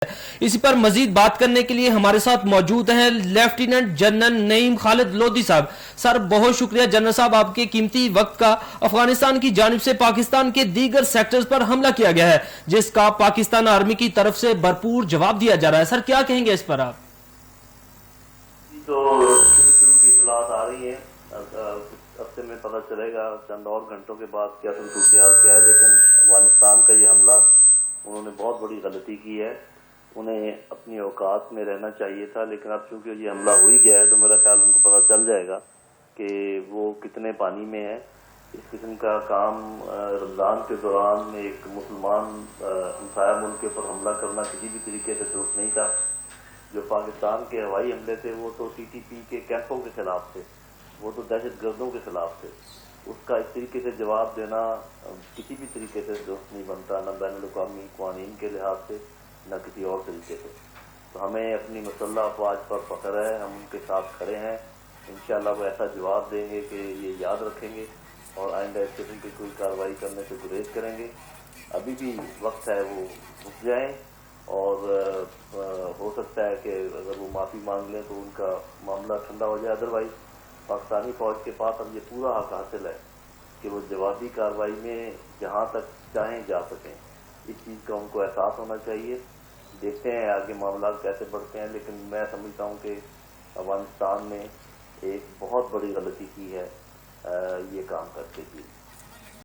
اسی پر مزید بات کرنے کے لیے ہمارے ساتھ موجود ہیں لیفٹیننٹ جنرل نعیم خالد لودھی صاحب. سر بہت شکریہ جنرل صاحب آپ کے قیمتی وقت کا. افغانستان کی جانب سے پاکستان کے دیگر سیکٹرز پر حملہ کیا گیا ہے جس کا پاکستان آرمی کی طرف سے بھرپور جواب دیا جا رہا ہے. سر کیا کہیں گے اس پر آپ؟ تو شروع کی اطلاعات آ رہی ہیں، ہفتے میں پتہ چلے گا چند اور گھنٹوں کے بعد کیا صورتحال کیا ہے. لیکن افغانستان کا یہ حملہ انہوں نے بہت بڑی غلطی کی ہے. انہیں اپنی اوقات میں رہنا چاہیے تھا، لیکن اب چونکہ یہ حملہ ہو ہی گیا ہے تو میرا خیال ان کو پتہ چل جائے گا کہ وہ کتنے پانی میں ہے. اس قسم کا کام رمضان کے دوران ایک مسلمان ہمسایہ ملک کے اوپر حملہ کرنا کسی بھی طریقے سے درست نہیں تھا. جو پاکستان کے ہوائی حملے تھے وہ تو ٹی ٹی پی کے کیمپوں کے خلاف تھے، وہ تو دہشت گردوں کے خلاف تھے. اس کا اس طریقے سے جواب دینا کسی بھی طریقے سے درست نہیں بنتا، نہ بین الاقوامی قوانین کے لحاظ سے نہ کسی اور طریقے سے. تو ہمیں اپنی مسلح افواج پر فخر ہے، ہم ان کے ساتھ کھڑے ہیں. انشاءاللہ وہ ایسا جواب دیں گے کہ یہ یاد رکھیں گے اور آئندہ اس قسم کی کوئی کارروائی کرنے سے گریز کریں گے. ابھی بھی وقت ہے وہ رک جائیں، اور ہو سکتا ہے کہ اگر وہ معافی مانگ لیں تو ان کا معاملہ ٹھنڈا ہو جائے. ادروائز پاکستانی فوج کے پاس اب یہ پورا حق حاصل ہے کہ وہ جوابی کارروائی میں جہاں تک چاہیں جا سکیں. اس چیز کا ان کو احساس ہونا چاہیے. دیکھتے ہیں آگے معاملات کیسے بڑھتے ہیں، لیکن میں سمجھتا ہوں کہ افغانستان نے ایک بہت بڑی غلطی کی ہے یہ کام کر کے.